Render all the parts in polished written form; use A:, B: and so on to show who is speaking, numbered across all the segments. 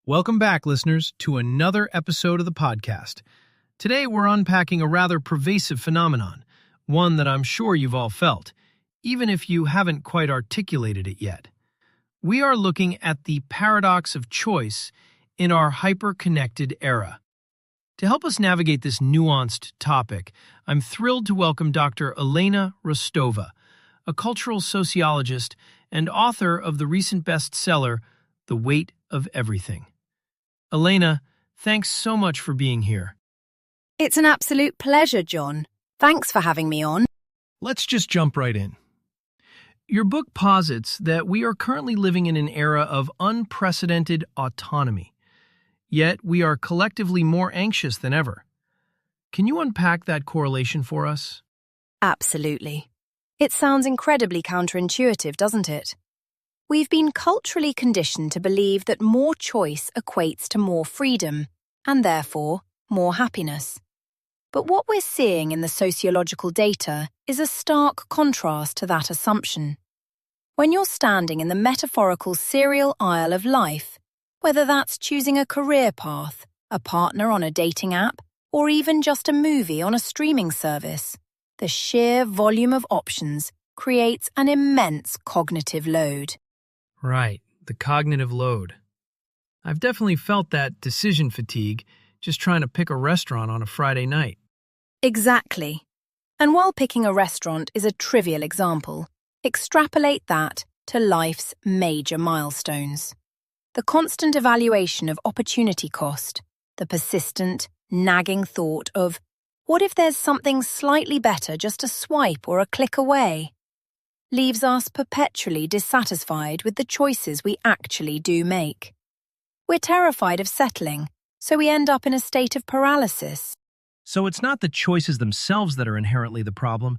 A: Welcome back, listeners, to another episode of the podcast. Today, we're unpacking a rather pervasive phenomenon, one that I'm sure you've all felt, even if you haven't quite articulated it yet. We are looking at the paradox of choice in our hyper-connected era. To help us navigate this nuanced topic, I'm thrilled to welcome Dr. Elena Rostova, a cultural sociologist and author of the recent bestseller, The Weight of Everything. Elena, thanks so much for being here.
B: It's an absolute pleasure, John. Thanks for having me on.
A: Let's just jump right in. Your book posits that we are currently living in an era of unprecedented autonomy, yet we are collectively more anxious than ever. Can you unpack that correlation for us?
B: Absolutely. It sounds incredibly counterintuitive, doesn't it? We've been culturally conditioned to believe that more choice equates to more freedom, and therefore, more happiness. But what we're seeing in the sociological data is a stark contrast to that assumption. When you're standing in the metaphorical cereal aisle of life, whether that's choosing a career path, a partner on a dating app, or even just a movie on a streaming service, the sheer volume of options creates an immense cognitive load.
A: Right, the cognitive load. I've definitely felt that decision fatigue just trying to pick a restaurant on a Friday night.
B: Exactly. And while picking a restaurant is a trivial example, extrapolate that to life's major milestones. The constant evaluation of opportunity cost, the persistent, nagging thought of, what if there's something slightly better just a swipe or a click away, leaves us perpetually dissatisfied with the choices we actually do make. We're terrified of settling, so we end up in a state of paralysis.
A: So it's not the choices themselves that are inherently the problem,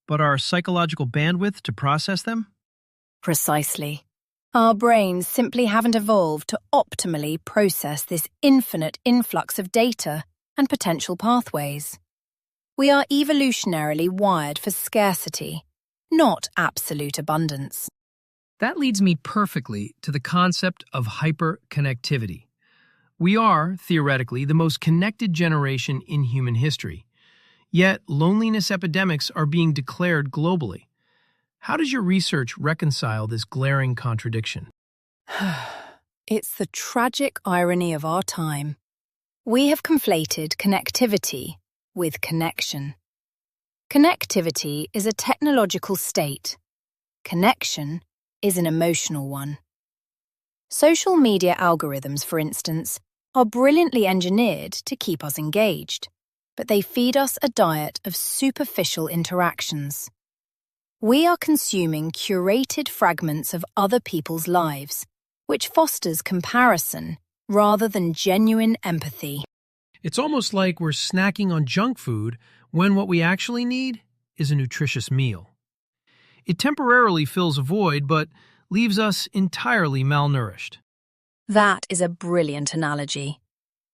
A: but our psychological bandwidth to process them?
B: Precisely. Our brains simply haven't evolved to optimally process this infinite influx of data and potential pathways. We are evolutionarily wired for scarcity, not absolute abundance.
A: That leads me perfectly to the concept of hyperconnectivity. We are, theoretically, the most connected generation in human history. Yet, loneliness epidemics are being declared globally. How does your research reconcile this glaring contradiction?
B: It's the tragic irony of our time. We have conflated connectivity with connection. Connectivity is a technological state. Connection is an emotional one. Social media algorithms, for instance, are brilliantly engineered to keep us engaged, but they feed us a diet of superficial interactions. We are consuming curated fragments of other people's lives, which fosters comparison rather than genuine empathy.
A: It's almost like we're snacking on junk food when what we actually need is a nutritious meal. It temporarily fills a void, but leaves us entirely malnourished.
B: That is a brilliant analogy.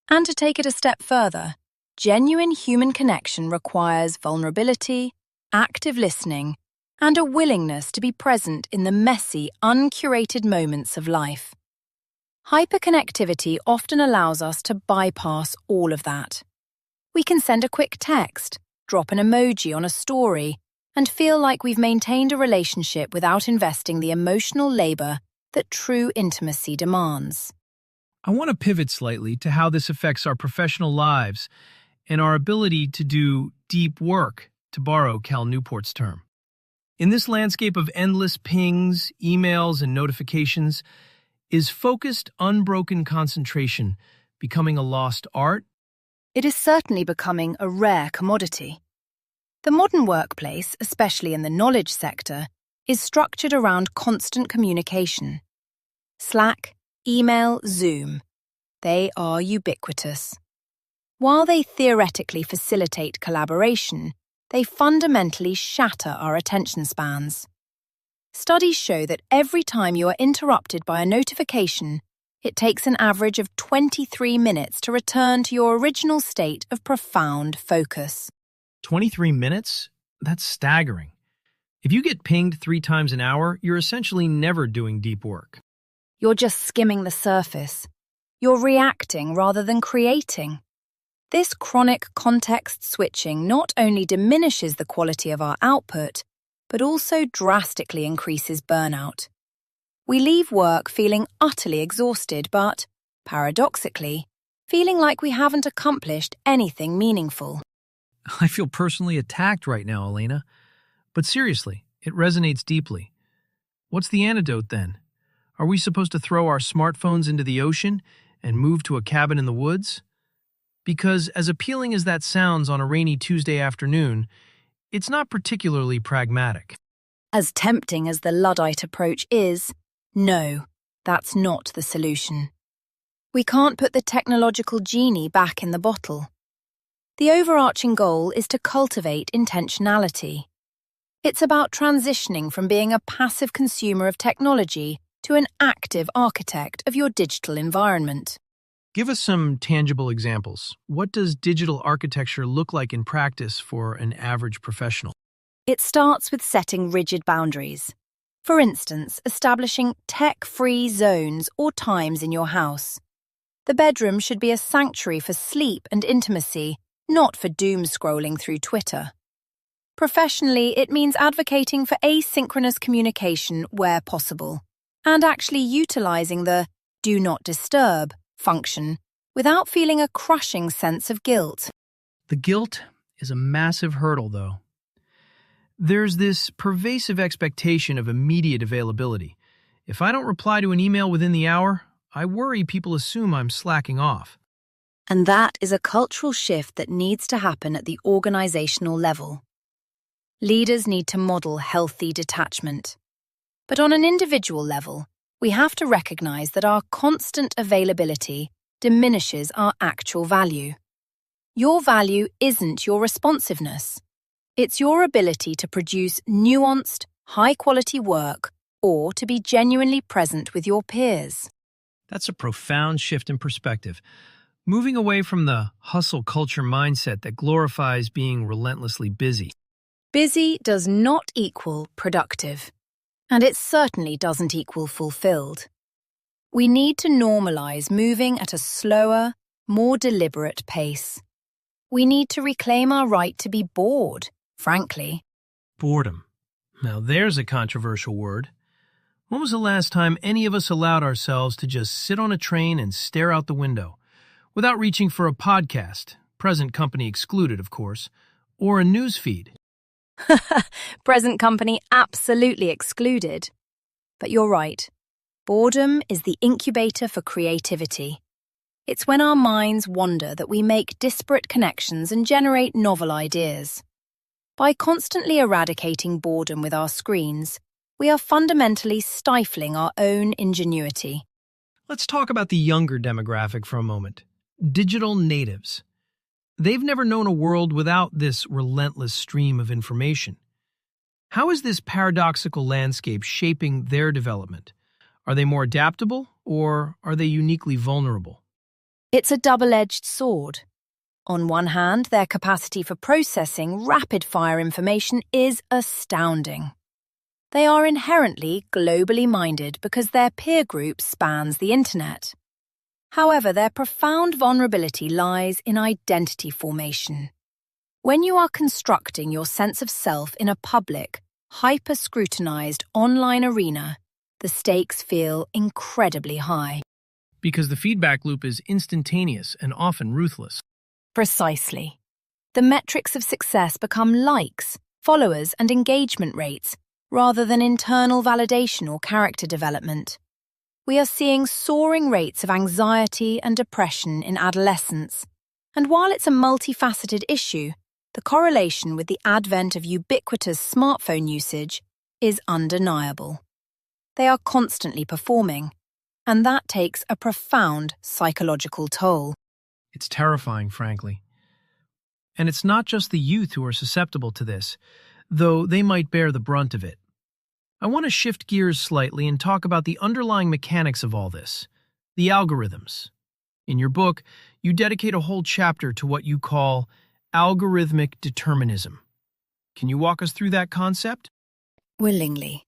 B: And to take it a step further, genuine human connection requires vulnerability, active listening, and a willingness to be present in the messy, uncurated moments of life. Hyperconnectivity often allows us to bypass all of that. We can send a quick text, drop an emoji on a story, and feel like we've maintained a relationship without investing the emotional labor that true intimacy demands.
A: I want to pivot slightly to how this affects our professional lives and our ability to do deep work, to borrow Cal Newport's term. In this landscape of endless pings, emails, and notifications, is focused, unbroken concentration becoming a lost art?
B: It is certainly becoming a rare commodity. The modern workplace, especially in the knowledge sector, is structured around constant communication. Slack, email, Zoom. They are ubiquitous. While they theoretically facilitate collaboration, they fundamentally shatter our attention spans. Studies show that every time you are interrupted by a notification, it takes an average of 23 minutes to return to your original state of profound focus.
A: 23 minutes? That's staggering. If you get pinged 3 times an hour, you're essentially never doing deep work.
B: You're just skimming the surface. You're reacting rather than creating. This chronic context switching not only diminishes the quality of our output, but also drastically increases burnout. We leave work feeling utterly exhausted, but, paradoxically, feeling like we haven't accomplished anything meaningful.
A: I feel personally attacked right now, Elena. But seriously, it resonates deeply. What's the antidote then? Are we supposed to throw our smartphones into the ocean and move to a cabin in the woods? Because as appealing as that sounds on a rainy Tuesday afternoon, it's not particularly pragmatic.
B: As tempting as the Luddite approach is, no, that's not the solution. We can't put the technological genie back in the bottle. The overarching goal is to cultivate intentionality. It's about transitioning from being a passive consumer of technology to an active architect of your digital environment.
A: Give us some tangible examples. What does digital architecture look like in practice for an average professional?
B: It starts with setting rigid boundaries. For instance, establishing tech-free zones or times in your house. The bedroom should be a sanctuary for sleep and intimacy, not for doom scrolling through Twitter. Professionally, it means advocating for asynchronous communication where possible, and actually utilizing the "do not disturb" function without feeling a crushing sense of guilt.
A: The guilt is a massive hurdle, though. There's this pervasive expectation of immediate availability. If I don't reply to an email within the hour, I worry people assume I'm slacking off.
B: And that is a cultural shift that needs to happen at the organizational level. Leaders need to model healthy detachment. But on an individual level, we have to recognize that our constant availability diminishes our actual value. Your value isn't your responsiveness. It's your ability to produce nuanced, high-quality work or to be genuinely present with your peers.
A: That's a profound shift in perspective. Moving away from the hustle culture mindset that glorifies being relentlessly busy.
B: Busy does not equal productive, and it certainly doesn't equal fulfilled. We need to normalize moving at a slower, more deliberate pace. We need to reclaim our right to be bored, frankly.
A: Boredom. Now there's a controversial word. When was the last time any of us allowed ourselves to just sit on a train and stare out the window, without reaching for a podcast, present company excluded, of course, or a news feed?
B: Present company absolutely excluded. But you're right. Boredom is the incubator for creativity. It's when our minds wander that we make disparate connections and generate novel ideas. By constantly eradicating boredom with our screens, we are fundamentally stifling our own ingenuity.
A: Let's talk about the younger demographic for a moment. Digital natives. They've never known a world without this relentless stream of information. How is this paradoxical landscape shaping their development? Are they more adaptable, or are they uniquely vulnerable?
B: It's a double-edged sword. On one hand, their capacity for processing rapid-fire information is astounding. They are inherently globally minded because their peer group spans the internet. However, their profound vulnerability lies in identity formation. When you are constructing your sense of self in a public, hyper-scrutinized online arena, the stakes feel incredibly high.
A: Because the feedback loop is instantaneous and often ruthless.
B: Precisely. The metrics of success become likes, followers, and engagement rates, rather than internal validation or character development. We are seeing soaring rates of anxiety and depression in adolescence, and while it's a multifaceted issue, the correlation with the advent of ubiquitous smartphone usage is undeniable. They are constantly performing, and that takes a profound psychological toll.
A: It's terrifying, frankly. And it's not just the youth who are susceptible to this, though they might bear the brunt of it. I want to shift gears slightly and talk about the underlying mechanics of all this, the algorithms. In your book, you dedicate a whole chapter to what you call algorithmic determinism. Can you walk us through that concept?
B: Willingly.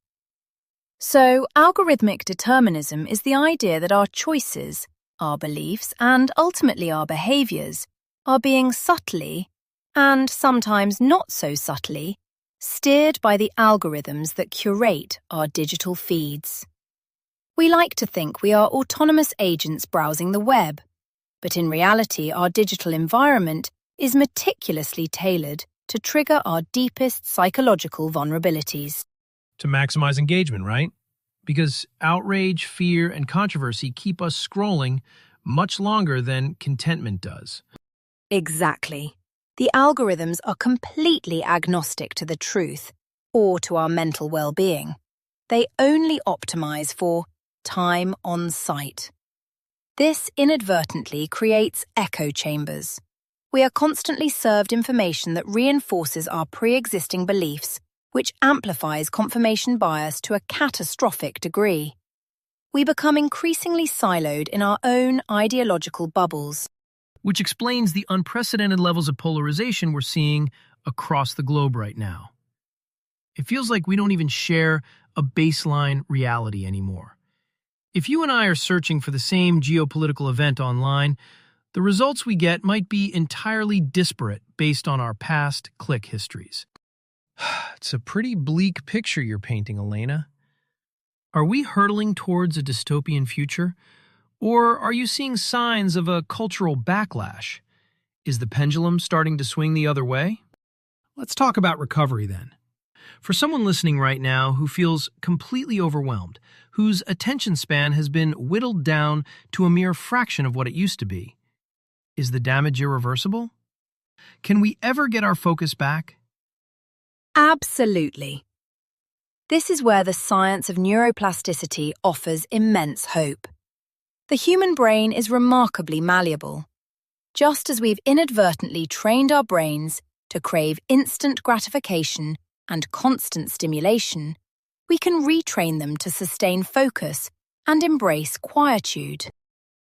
B: So, algorithmic determinism is the idea that our choices our beliefs, and ultimately our behaviors are being subtly, and sometimes not so subtly, steered by the algorithms that curate our digital feeds. We like to think we are autonomous agents browsing the web, but in reality our digital environment is meticulously tailored to trigger our deepest psychological vulnerabilities.
A: To maximize engagement, right? Because outrage, fear, and controversy keep us scrolling much longer than contentment does.
B: Exactly. The algorithms are completely agnostic to the truth or to our mental well-being. They only optimize for time on site. This inadvertently creates echo chambers. We are constantly served information that reinforces our pre-existing beliefs, which amplifies confirmation bias to a catastrophic degree. We become increasingly siloed in our own ideological bubbles,
A: Which explains the unprecedented levels of polarization we're seeing across the globe right now. It feels like we don't even share a baseline reality anymore. If you and I are searching for the same geopolitical event online, the results we get might be entirely disparate based on our past click histories. It's a pretty bleak picture you're painting, Elena. Are we hurtling towards a dystopian future? Or are you seeing signs of a cultural backlash? Is the pendulum starting to swing the other way? Let's talk about recovery then. For someone listening right now who feels completely overwhelmed, whose attention span has been whittled down to a mere fraction of what it used to be, is the damage irreversible? Can we ever get our focus back?
B: Absolutely. This is where the science of neuroplasticity offers immense hope. The human brain is remarkably malleable. Just as we've inadvertently trained our brains to crave instant gratification and constant stimulation, we can retrain them to sustain focus and embrace quietude.